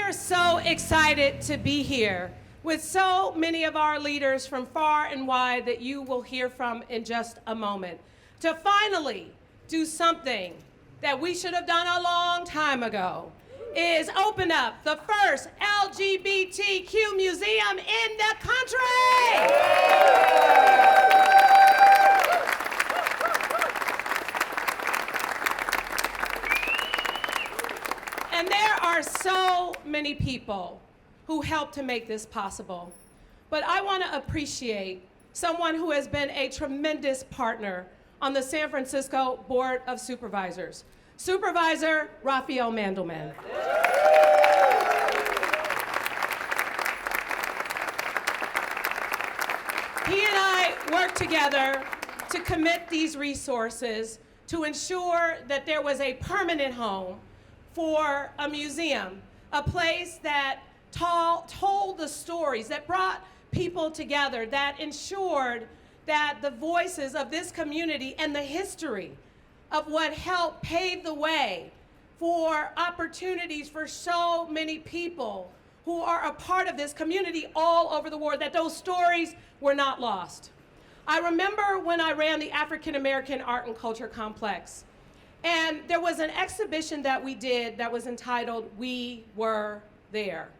are so excited to be here with so many of our leaders from far and wide that you will hear from in just a moment, to finally do something that we should have done a long time ago, is open up the first LGBTQ museum in the country. And there are so many people who helped to make this possible. But I want to appreciate someone who has been a tremendous partner on the San Francisco Board of Supervisors, Supervisor Raphael Mandelman. He and I worked together to commit these resources to ensure that there was a permanent home for a museum, a place that told the stories, that brought people together, that ensured that the voices of this community and the history of what helped pave the way for opportunities for so many people who are a part of this community all over the world, that those stories were not lost. I remember when I ran the African American Art and Culture Complex, and there was an exhibition that we did that was entitled We Were There.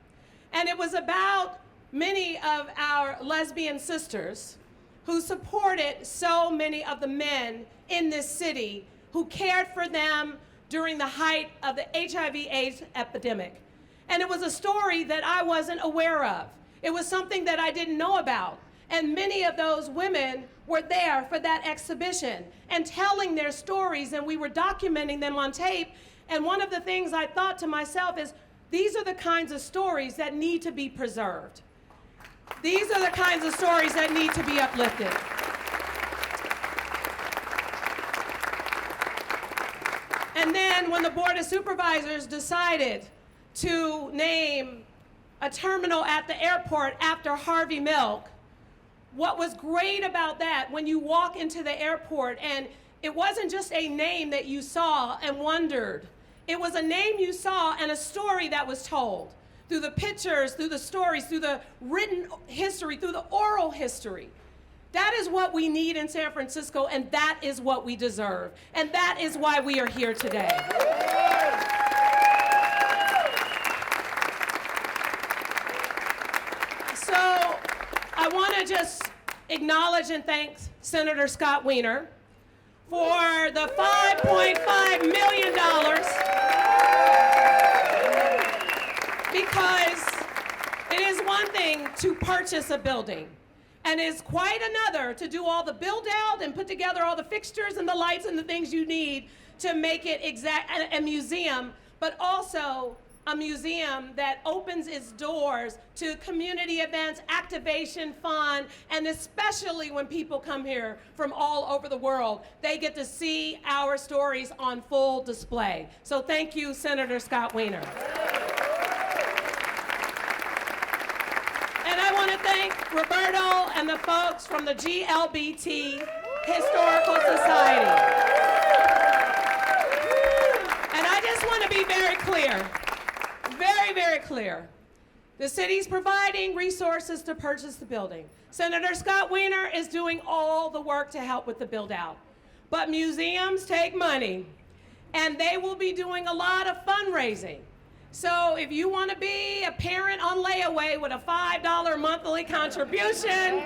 And it was about many of our lesbian sisters who supported so many of the men in this city who cared for them during the height of the HIV/AIDS epidemic. And it was a story that I wasn't aware of. It was something that I didn't know about. And many of those women were there for that exhibition and telling their stories, and we were documenting them on tape. And one of the things I thought to myself is, these are the kinds of stories that need to be preserved. These are the kinds of stories that need to be uplifted. And then when the Board of Supervisors decided to name a terminal at the airport after Harvey Milk, what was great about that, when you walk into the airport, and it wasn't just a name that you saw and wondered, it was a name you saw and a story that was told through the pictures, through the stories, through the written history, through the oral history. That is what we need in San Francisco, and that is what we deserve. And that is why we are here today. So I want to just acknowledge and thank Senator Scott Wiener for the $5.5 million, because it is one thing to purchase a building, and it's quite another to do all the build out and put together all the fixtures and the lights and the things you need to make it a museum, but also a museum that opens its doors to community events, activation, fun, and especially when people come here from all over the world, they get to see our stories on full display. So thank you, Senator Scott Wiener. And I want to thank Roberto and the folks from the GLBT Historical Society. And I just want to be very clear. Very, very clear. The city's providing resources to purchase the building. Senator Scott Wiener is doing all the work to help with the build out. But museums take money, and they will be doing a lot of fundraising. So if you want to be a parent on layaway with a $5 monthly contribution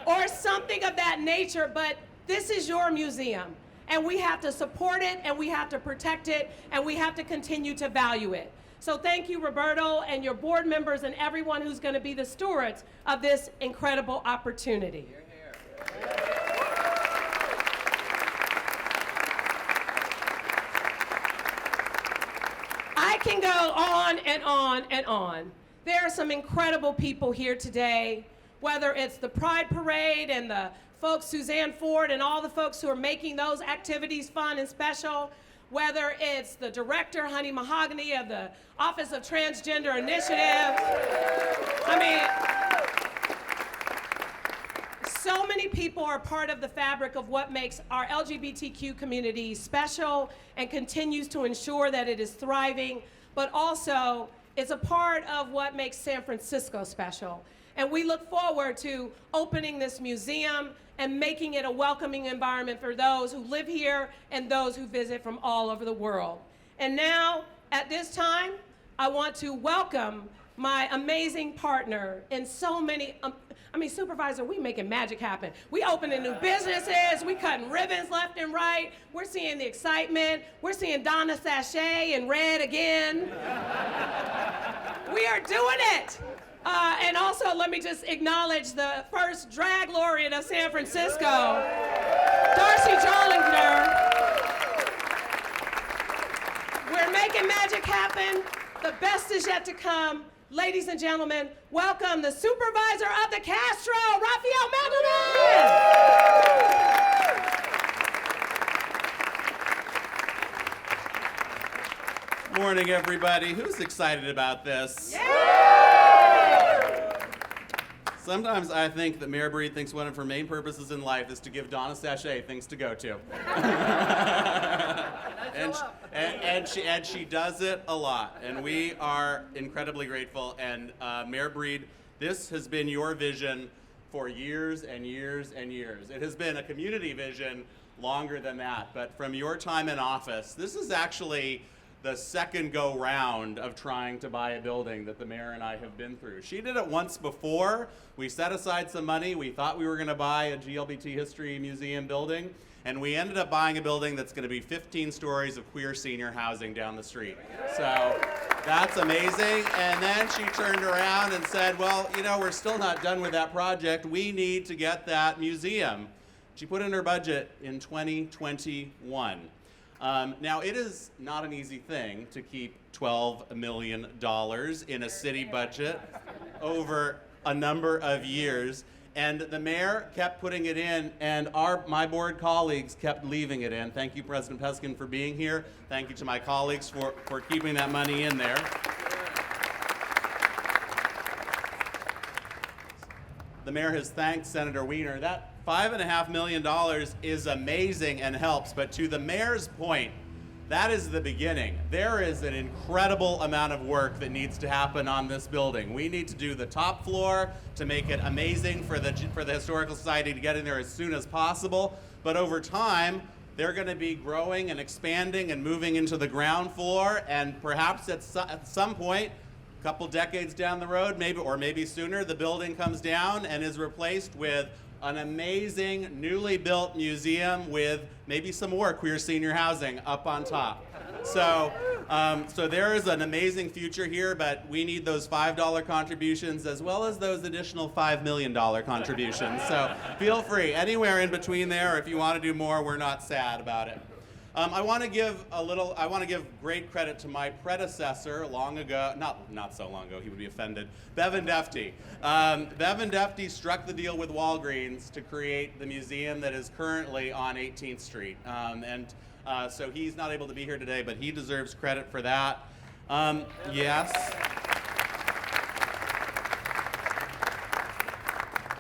or something of that nature, but this is your museum, and we have to support it, and we have to protect it, and we have to continue to value it. So thank you, Roberto, and your board members and everyone who's going to be the stewards of this incredible opportunity. Hear, hear. I can go on and on and on. There are some incredible people here today, whether it's the Pride Parade and the folks, Suzanne Ford, and all the folks who are making those activities fun and special, whether it's the director, Honey Mahogany, of the Office of Transgender Initiative. I mean, so many people are part of the fabric of what makes our LGBTQ community special and continues to ensure that it is thriving, but also It's a part of what makes San Francisco special. And we look forward to opening this museum and making it a welcoming environment for those who live here and those who visit from all over the world. And now, at this time, I want to welcome my amazing partner in so many, Supervisor, we making magic happen. We opening new businesses, we cutting ribbons left and right, we're seeing the excitement, we're seeing Donna Sachet in red again. We are doing it. And also, let me just acknowledge the first drag laureate of San Francisco, Darcy Jollinger. We're making magic happen. The best is yet to come. Ladies and gentlemen, welcome the Supervisor of the Castro, Raphael Mandelman! Morning, everybody. Who's excited about this? Yeah! Sometimes I think that Mayor Breed thinks one of her main purposes in life is to give Donna Sachet things to go to. and she does it a lot, and we are incredibly grateful. And Mayor Breed, this has been your vision for years and years and years. It has been a community vision longer than that, but from your time in office, this is actually the second go round of trying to buy a building that the mayor and I have been through. She did it once before. We set aside some money. We thought we were going to buy a GLBT History Museum building, and we ended up buying a building that's going to be 15 stories of queer senior housing down the street. So that's amazing. And then she turned around and said, well, you know, we're still not done with that project. We need to get that museum. She put in her budget in 2021. Now, it is not an easy thing to keep $12 million in a city budget over a number of years, and the mayor kept putting it in, and my board colleagues kept leaving it in. Thank you, President Peskin, for being here. Thank you to my colleagues for keeping that money in there. The mayor has thanked Senator Wiener. That $5.5 million is amazing and helps, but to the mayor's point, that is the beginning. There is an incredible amount of work that needs to happen on this building. We need to do the top floor to make it amazing for the Historical Society to get in there as soon as possible, but over time, they're going to be growing and expanding and moving into the ground floor, and perhaps at some point, a couple decades down the road, maybe sooner, the building comes down and is replaced with an amazing newly built museum with maybe some more queer senior housing up on top. So there is an amazing future here, but we need those $5 contributions as well as those additional $5 million contributions. So feel free, anywhere in between there, if you want to do more, we're not sad about it. I want to give great credit to my predecessor long ago, not so long ago, he would be offended, Bevan Defty. Bevan Defty struck the deal with Walgreens to create the museum that is currently on 18th Street. So he's not able to be here today, but he deserves credit for that. Yes.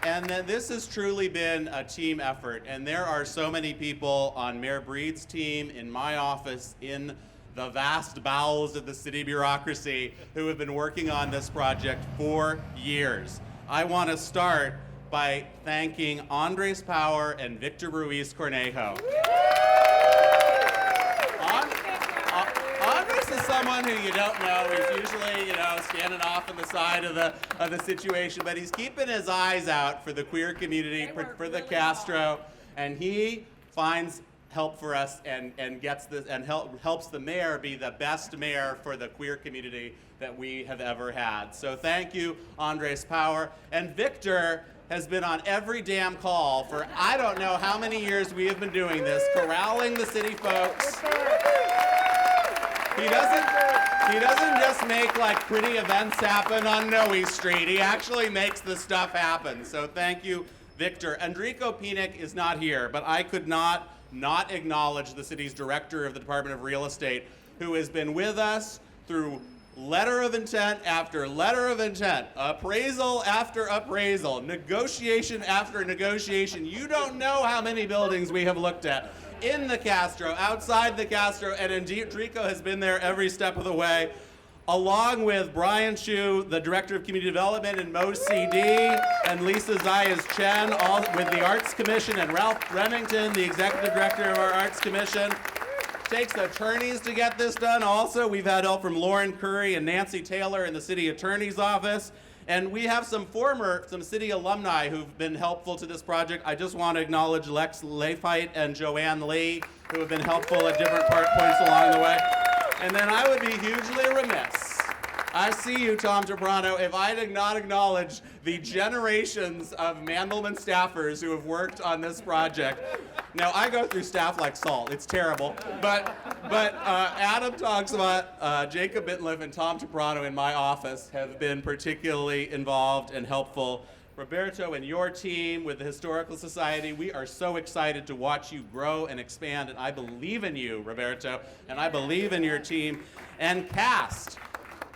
And then this has truly been a team effort, and there are so many people on Mayor Breed's team, in my office, in the vast bowels of the city bureaucracy who have been working on this project for years. I want to start by thanking Andres Power and Victor Ruiz Cornejo. Andres is someone who you don't know. He's usually, standing off on the side of the situation, but he's keeping his eyes out for the queer community, for the Castro, and he finds help for us and gets this and helps the mayor be the best mayor for the queer community that we have ever had. So thank you, Andres Power. And Victor has been on every damn call for I don't know how many years we have been doing this, corralling the city folks. He doesn't just make like pretty events happen on Noe Street. He actually makes the stuff happen. So thank you, Victor. Enrico Penick is not here, but I could not acknowledge the city's director of the Department of Real Estate, who has been with us through letter of intent after letter of intent, appraisal after appraisal, negotiation after negotiation. You don't know how many buildings we have looked at in the Castro, outside the Castro, and Enrico has been there every step of the way. along with Brian Chu, the Director of Community Development, and Mo CD, and Lisa Zayas Chen, all with the Arts Commission, and Ralph Remington, the Executive Director of our Arts Commission. Takes attorneys to get this done. Also, we've had help from Lauren Curry and Nancy Taylor in the City Attorney's Office. And we have some city alumni who've been helpful to this project. I just want to acknowledge Lex Layfight and Joanne Lee, who have been helpful at different points along the way. And then I would be hugely remiss, I see you, Tom Tobrano, if I did not acknowledge the generations of Mandelman staffers who have worked on this project. Now, I go through staff like salt. It's terrible. But Adam talks about Jacob Bitliff and Tom Tobrano in my office have been particularly involved and helpful. Roberto and your team with the Historical Society, we are so excited to watch you grow and expand, and I believe in you, Roberto, and I believe in your team. And CAST,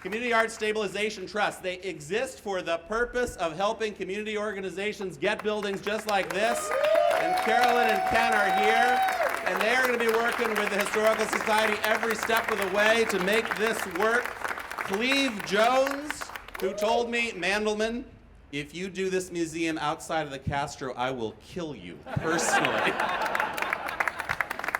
Community Arts Stabilization Trust, they exist for the purpose of helping community organizations get buildings just like this. And Carolyn and Ken are here, and they are going to be working with the Historical Society every step of the way to make this work. Cleve Jones, who told me, Mandelman, if you do this museum outside of the Castro, I will kill you personally.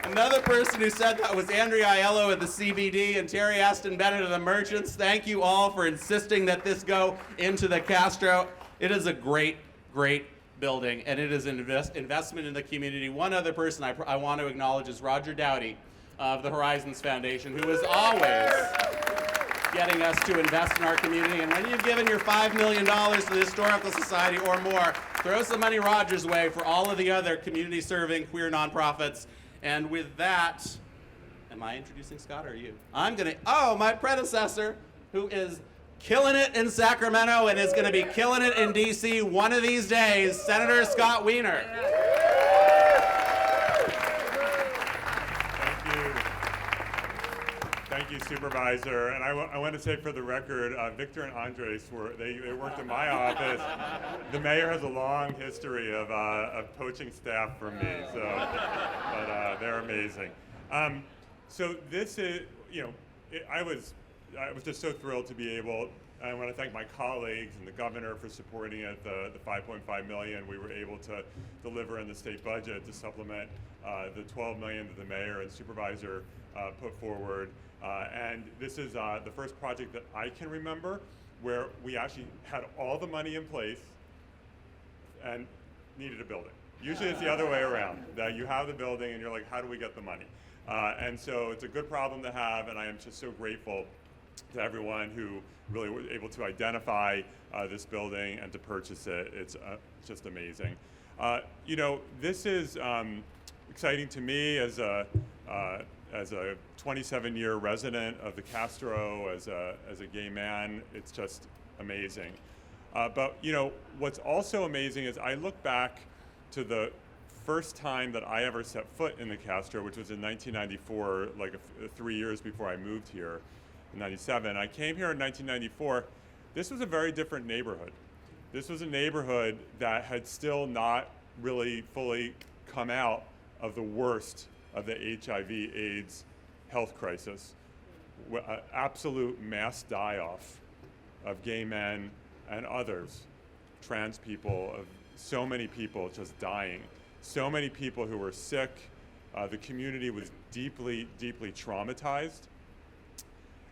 Another person who said that was Andrea Aiello at the CBD and Terry Aston Bennett of the Merchants. Thank you all for insisting that this go into the Castro. It is a great, great building, and it is an investment in the community. One other person I want to acknowledge is Roger Dowdy of the Horizons Foundation, who is always getting us to invest in our community. And when you've given your $5 million to the Historical Society or more, throw some money Roger's way for all of the other community-serving queer nonprofits. And with that, am I introducing Scott or are you? My predecessor, who is killing it in Sacramento and is going to be killing it in D.C. one of these days, Senator Scott Wiener. Thank you, Supervisor. And I want to say for the record, Victor and Andres they worked in my office. The mayor has a long history of poaching staff from me, but they're amazing. So this is, I was just so thrilled to be able. I want to thank my colleagues and the governor for supporting it. The $5.5 million we were able to deliver in the state budget to supplement the $12 million that the mayor and supervisor put forward. And this is the first project that I can remember where we actually had all the money in place and needed a building. Usually it's the other way around, that you have the building and you're like, how do we get the money? And so it's a good problem to have, and I am just so grateful to everyone who really was able to identify this building and to purchase it. It's just amazing. This is exciting to me as a 27-year resident of the Castro, as a gay man. It's just amazing. But what's also amazing is I look back to the first time that I ever set foot in the Castro, which was in 1994, like 3 years before I moved here in 97. I came here in 1994. This was a very different neighborhood. This was a neighborhood that had still not really fully come out of the worst of the HIV/AIDS health crisis. Absolute mass die-off of gay men and others, trans people, of so many people just dying. So many people who were sick. The community was deeply, deeply traumatized.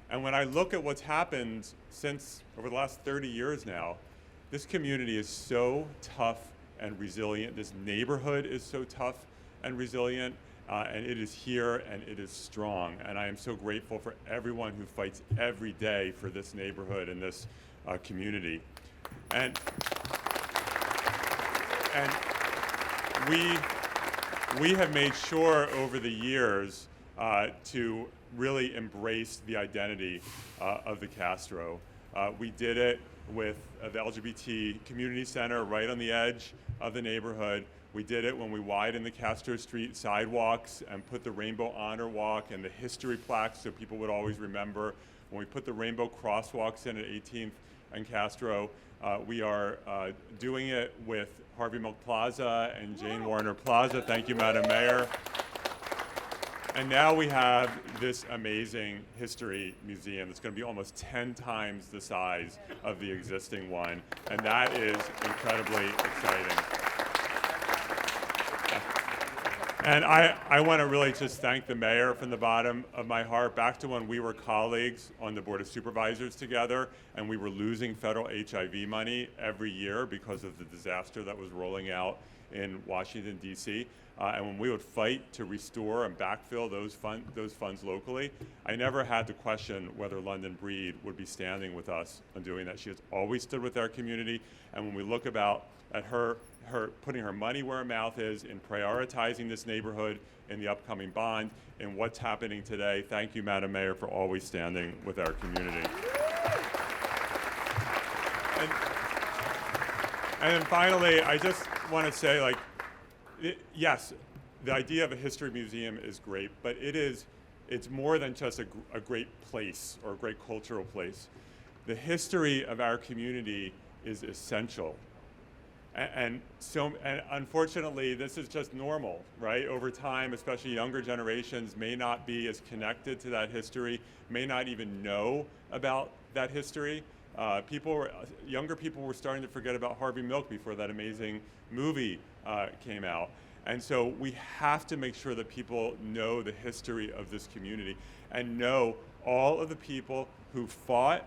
And when I look at what's happened since over the last 30 years now, this community is so tough and resilient. This neighborhood is so tough and resilient, and it is here and it is strong. And I am so grateful for everyone who fights every day for this neighborhood and this community. And we have made sure over the years to really embrace the identity of the Castro. We did it with the LGBT Community Center right on the edge of the neighborhood. We did it when we widened the Castro Street sidewalks and put the Rainbow Honor Walk and the history plaques so people would always remember. When we put the rainbow crosswalks in at 18th and Castro, we are doing it with Harvey Milk Plaza and Jane Warner Plaza. Thank you, Madam Mayor. And now we have this amazing history museum that's going to be almost 10 times the size of the existing one, and that is incredibly exciting. And I want to really just thank the mayor from the bottom of my heart. Back to when we were colleagues on the Board of Supervisors together, and we were losing federal HIV money every year because of the disaster that was rolling out in Washington, D.C. And when we would fight to restore and backfill those funds locally, I never had to question whether London Breed would be standing with us on doing that. She has always stood with our community, and when we look at her putting her money where her mouth is in prioritizing this neighborhood in the upcoming bond and what's happening today, thank you, Madam Mayor, for always standing with our community. And then finally, I just want to say, yes, the idea of a history museum is great, but it's more than just a great place or a great cultural place. The history of our community is essential. And unfortunately, this is just normal, right? Over time, especially younger generations may not be as connected to that history, may not even know about that history. Younger people were starting to forget about Harvey Milk before that amazing movie came out. And so we have to make sure that people know the history of this community and know all of the people who fought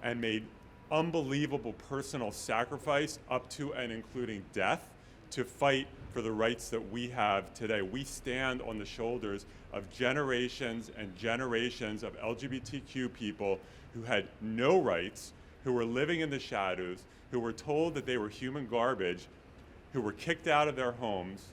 and made unbelievable personal sacrifice up to and including death to fight for the rights that we have today. We stand on the shoulders of generations and generations of LGBTQ people who had no rights, who were living in the shadows, who were told that they were human garbage, who were kicked out of their homes,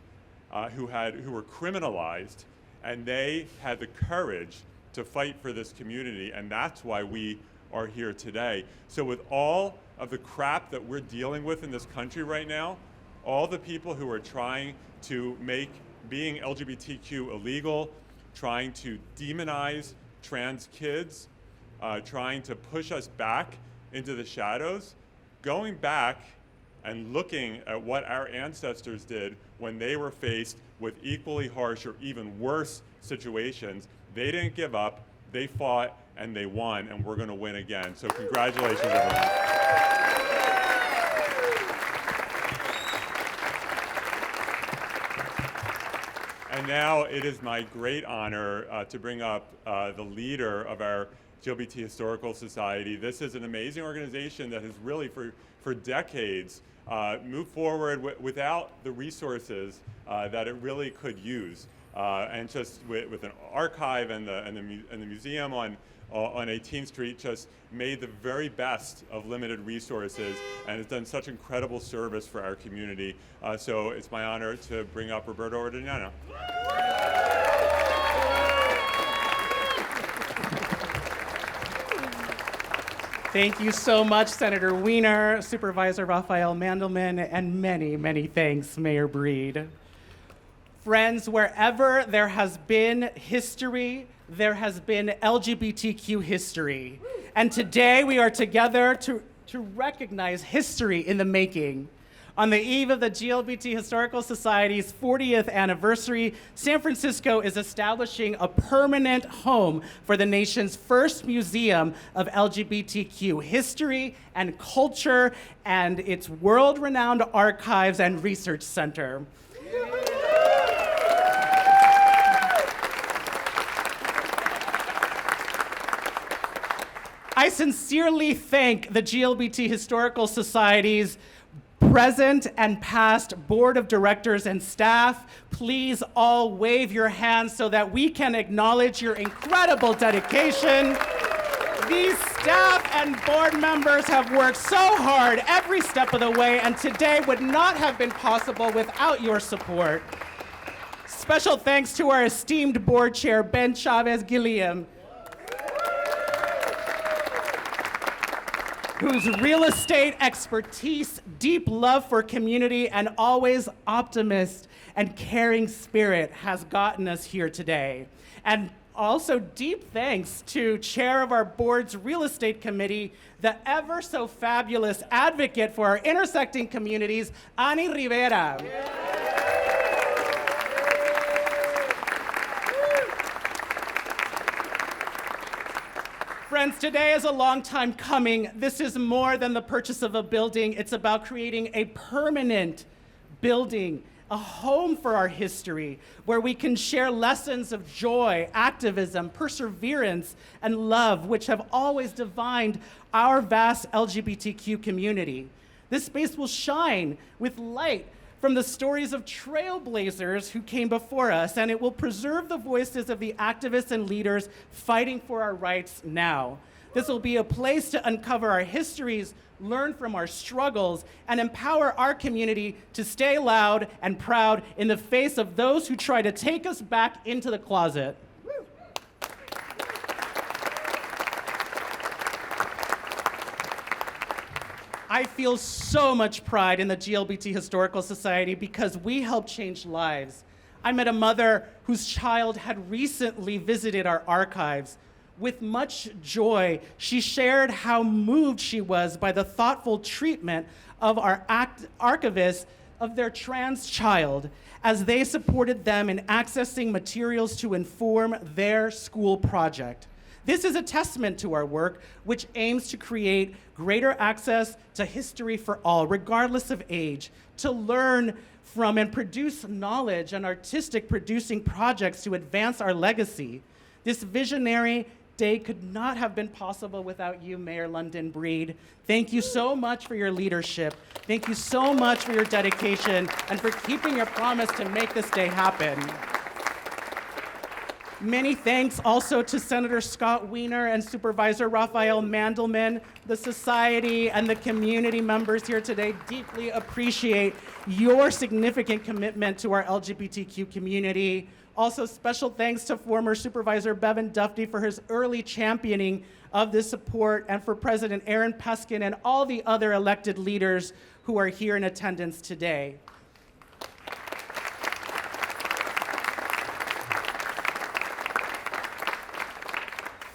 who were criminalized, and they had the courage to fight for this community, and that's why we are here today. So with all of the crap that we're dealing with in this country right now, all the people who are trying to make being LGBTQ illegal, trying to demonize trans kids, trying to push us back into the shadows, going back and looking at what our ancestors did when they were faced with equally harsh or even worse situations, they didn't give up, they fought, and they won, and we're going to win again. So congratulations, everyone. And now it is my great honor to bring up the leader of our LGBT Historical Society. This is an amazing organization that has really, for decades, moved forward without the resources that it really could use. And just with an archive and the museum on 18th Street just made the very best of limited resources and has done such incredible service for our community. So it's my honor to bring up Roberto Ordonano. Thank you so much, Senator Wiener, Supervisor Raphael Mandelman, and many, many thanks, Mayor Breed. Friends, wherever there has been history, there has been LGBTQ history. And today we are together to recognize history in the making. On the eve of the LGBT Historical Society's 40th anniversary, San Francisco is establishing a permanent home for the nation's first museum of LGBTQ history and culture and its world-renowned archives and research center. I sincerely thank the GLBT Historical Society's present and past board of directors and staff. Please all wave your hands so that we can acknowledge your incredible dedication. These staff and board members have worked so hard every step of the way, and today would not have been possible without your support. Special thanks to our esteemed board chair, Ben Chavez-Gilliam, whose real estate expertise, deep love for community, and always optimist and caring spirit has gotten us here today. And also deep thanks to chair of our board's real estate committee, the ever so fabulous advocate for our intersecting communities, Ani Rivera. Friends, today is a long time coming. This is more than the purchase of a building. It's about creating a permanent building, a home for our history, where we can share lessons of joy, activism, perseverance, and love, which have always defined our vast LGBTQ community. This space will shine with light from the stories of trailblazers who came before us, and it will preserve the voices of the activists and leaders fighting for our rights now. This will be a place to uncover our histories, learn from our struggles, and empower our community to stay loud and proud in the face of those who try to take us back into the closet. I feel so much pride in the GLBT Historical Society because we help change lives. I met a mother whose child had recently visited our archives. With much joy, she shared how moved she was by the thoughtful treatment of our archivists of their trans child as they supported them in accessing materials to inform their school project. This is a testament to our work, which aims to create greater access to history for all, regardless of age, to learn from and produce knowledge and artistic producing projects to advance our legacy. This visionary day could not have been possible without you, Mayor London Breed. Thank you so much for your leadership. Thank you so much for your dedication and for keeping your promise to make this day happen. Many thanks also to Senator Scott Wiener and Supervisor Raphael Mandelman. The society and the community members here today deeply appreciate your significant commitment to our LGBTQ community. Also, special thanks to former Supervisor Bevan Duffy for his early championing of this support, and for President Aaron Peskin and all the other elected leaders who are here in attendance today.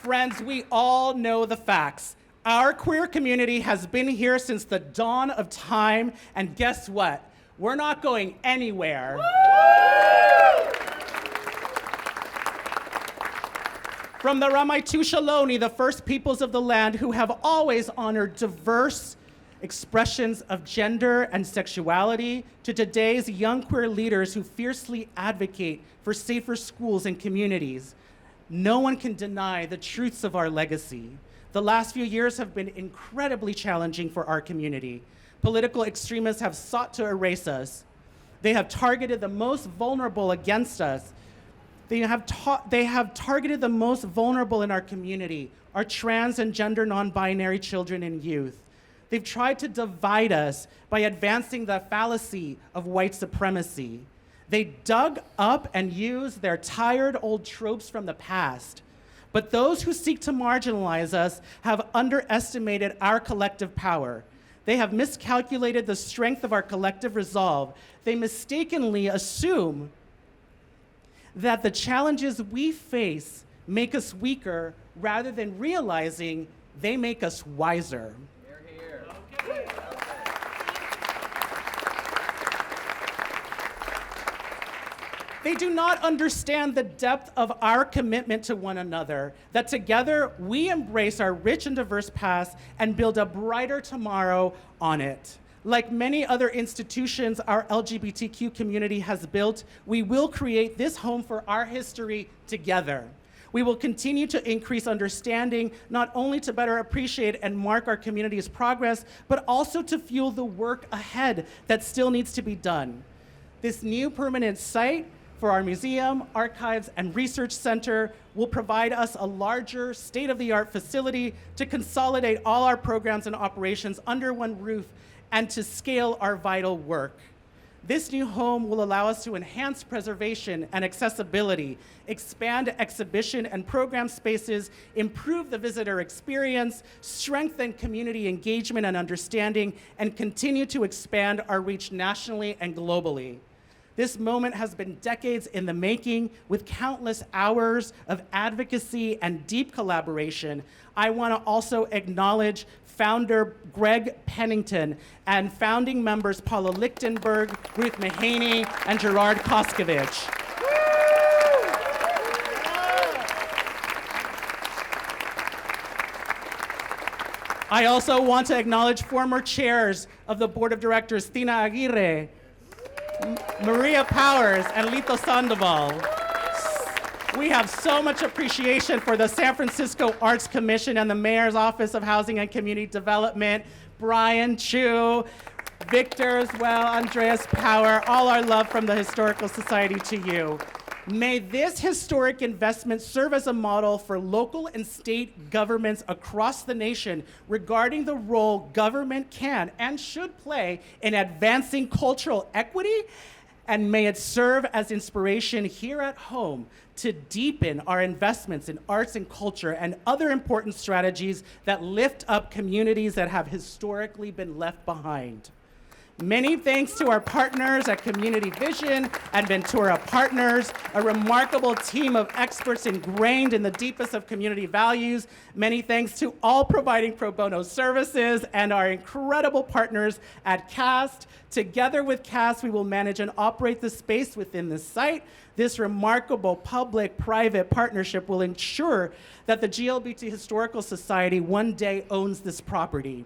Friends, we all know the facts. Our queer community has been here since the dawn of time, and guess what? We're not going anywhere. From the Ramaytush the first peoples of the land who have always honored diverse expressions of gender and sexuality, to today's young queer leaders who fiercely advocate for safer schools and communities, no one can deny the truths of our legacy. The last few years have been incredibly challenging for our community. Political extremists have sought to erase us. They have targeted the most vulnerable against us. They have targeted the most vulnerable in our community, our trans and gender non-binary children and youth. They've tried to divide us by advancing the fallacy of white supremacy. They dug up and used their tired old tropes from the past. But those who seek to marginalize us have underestimated our collective power. They have miscalculated the strength of our collective resolve. They mistakenly assume that the challenges we face make us weaker rather than realizing they make us wiser. They do not understand the depth of our commitment to one another, that together we embrace our rich and diverse past and build a brighter tomorrow on it. Like many other institutions our LGBTQ community has built, we will create this home for our history together. We will continue to increase understanding, not only to better appreciate and mark our community's progress, but also to fuel the work ahead that still needs to be done. This new permanent site for our museum, archives, and research center will provide us a larger state-of-the-art facility to consolidate all our programs and operations under one roof and to scale our vital work. This new home will allow us to enhance preservation and accessibility, expand exhibition and program spaces, improve the visitor experience, strengthen community engagement and understanding, and continue to expand our reach nationally and globally. This moment has been decades in the making, with countless hours of advocacy and deep collaboration. I want to also acknowledge founder Greg Pennington and founding members Paula Lichtenberg, Ruth Mahaney, and Gerard Koskovich. I also want to acknowledge former chairs of the Board of Directors, Tina Aguirre, Maria Powers, and Lito Sandoval. We have so much appreciation for the San Francisco Arts Commission and the Mayor's Office of Housing and Community Development, Brian Chu, Victor as well, Andreas Power, all our love from the Historical Society to you. May this historic investment serve as a model for local and state governments across the nation regarding the role government can and should play in advancing cultural equity, and may it serve as inspiration here at home to deepen our investments in arts and culture and other important strategies that lift up communities that have historically been left behind. Many thanks to our partners at Community Vision and Ventura Partners, a remarkable team of experts ingrained in the deepest of community values. Many thanks to all providing pro bono services and our incredible partners at CAST. Together with CAST, we will manage and operate the space within the site. This remarkable public-private partnership will ensure that the GLBT Historical Society one day owns this property.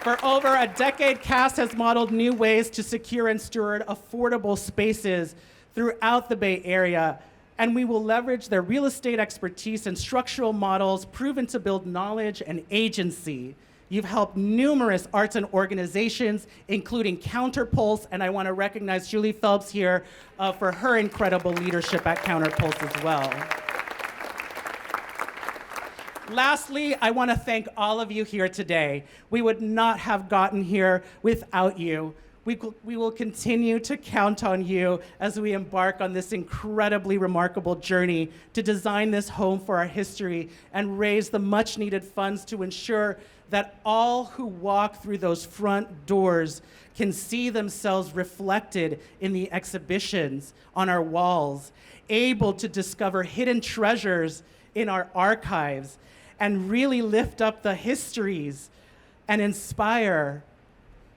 For over a decade, CAST has modeled new ways to secure and steward affordable spaces throughout the Bay Area, and we will leverage their real estate expertise and structural models proven to build knowledge and agency. You've helped numerous arts and organizations, including Counterpulse, and I want to recognize Julie Phelps here for her incredible leadership at Counterpulse as well. Lastly, I want to thank all of you here today. We would not have gotten here without you. We will continue to count on you as we embark on this incredibly remarkable journey to design this home for our history and raise the much needed funds to ensure that all who walk through those front doors can see themselves reflected in the exhibitions on our walls, able to discover hidden treasures in our archives, and really lift up the histories and inspire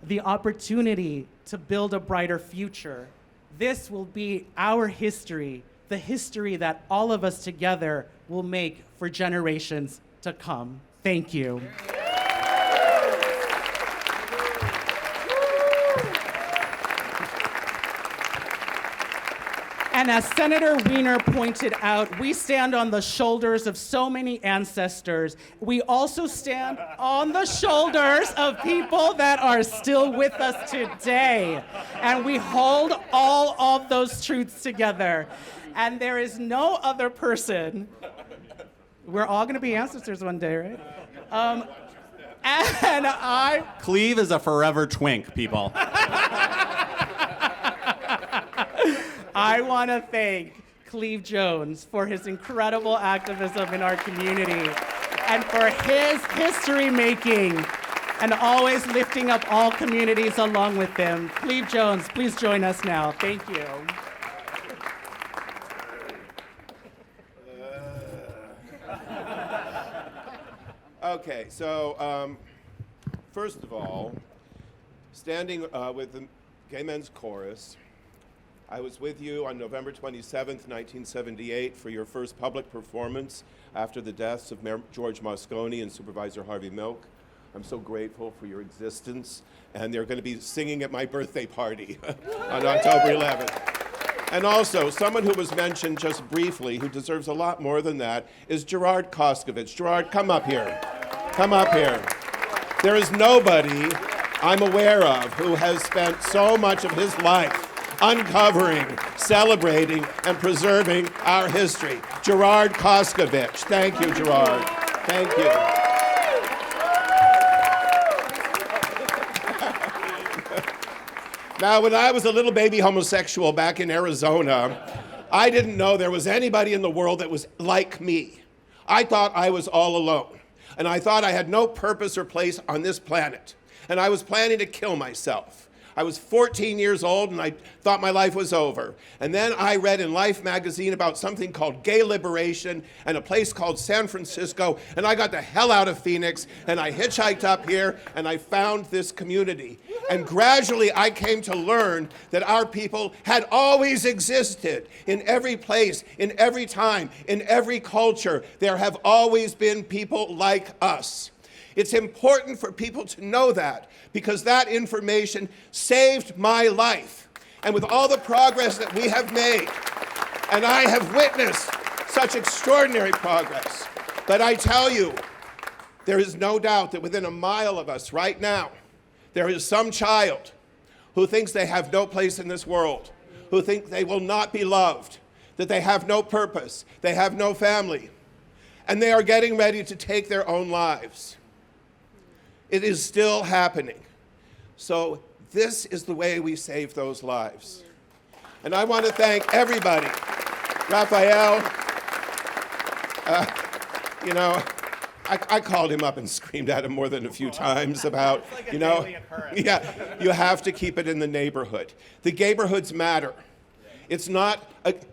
the opportunity to build a brighter future. This will be our history, the history that all of us together will make for generations to come. Thank you. And as Senator Wiener pointed out, we stand on the shoulders of so many ancestors. We also stand on the shoulders of people that are still with us today. And we hold all of those truths together. And there is no other person, we're all gonna be ancestors one day, right? Cleve is a forever twink, people. I want to thank Cleve Jones for his incredible activism in our community and for his history making and always lifting up all communities along with him. Cleve Jones, please join us now. Thank you. Okay, so first of all, standing with the Gay Men's Chorus, I was with you on November 27th, 1978 for your first public performance after the deaths of Mayor George Moscone and Supervisor Harvey Milk. I'm so grateful for your existence, and they're going to be singing at my birthday party on October 11th. And also, someone who was mentioned just briefly, who deserves a lot more than that, is Gerard Koskovich. Gerard, come up here. Come up here. There is nobody I'm aware of who has spent so much of his life uncovering, celebrating, and preserving our history. Gerard Koskovich. Thank you, Gerard. Thank you. Now, when I was a little baby homosexual back in Arizona, I didn't know there was anybody in the world that was like me. I thought I was all alone, and I thought I had no purpose or place on this planet, and I was planning to kill myself. I was 14 years old and I thought my life was over. And then I read in Life magazine about something called gay liberation and a place called San Francisco, and I got the hell out of Phoenix and I hitchhiked up here and I found this community. And gradually I came to learn that our people had always existed in every place, in every time, in every culture. There have always been people like us. It's important for people to know that because that information saved my life. And with all the progress that we have made, and I have witnessed such extraordinary progress, but I tell you, there is no doubt that within a mile of us right now, there is some child who thinks they have no place in this world, who think they will not be loved, that they have no purpose, they have no family, and they are getting ready to take their own lives. It is still happening. So this is the way we save those lives. And I want to thank everybody. Raphael, I called him up and screamed at him more than a few times about, yeah, you have to keep it in the neighborhood. The neighborhoods matter. It's not,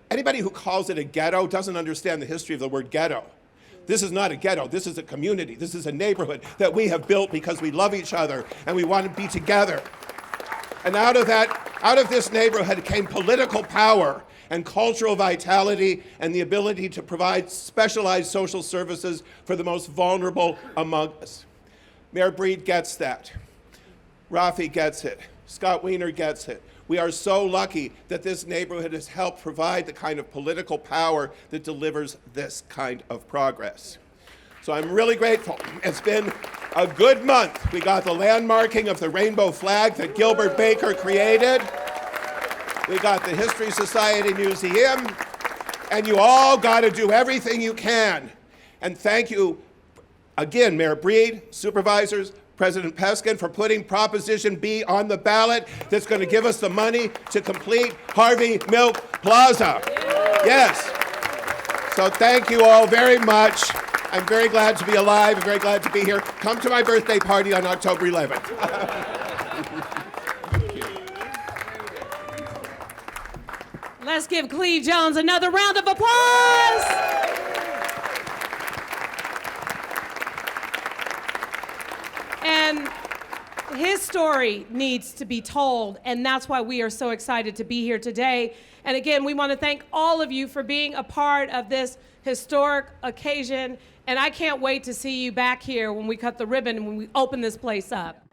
anybody who calls it a ghetto doesn't understand the history of the word ghetto. This is not a ghetto, this is a community. This is a neighborhood that we have built because we love each other and we want to be together. And out of this neighborhood came political power and cultural vitality and the ability to provide specialized social services for the most vulnerable among us. Mayor Breed gets that. Rafi gets it. Scott Wiener gets it. We are so lucky that this neighborhood has helped provide the kind of political power that delivers this kind of progress. So I'm really grateful. It's been a good month. We got the landmarking of the rainbow flag that Gilbert Baker created. We got the History Society Museum. And you all got to do everything you can. And thank you again, Mayor Breed, supervisors, President Peskin, for putting Proposition B on the ballot that's going to give us the money to complete Harvey Milk Plaza. Yes. So thank you all very much. I'm very glad to be alive. I'm very glad to be here. Come to my birthday party on October 11th. Let's give Cleve Jones another round of applause. And his story needs to be told, and that's why we are so excited to be here today. And again, we want to thank all of you for being a part of this historic occasion, and I can't wait to see you back here when we cut the ribbon and when we open this place up.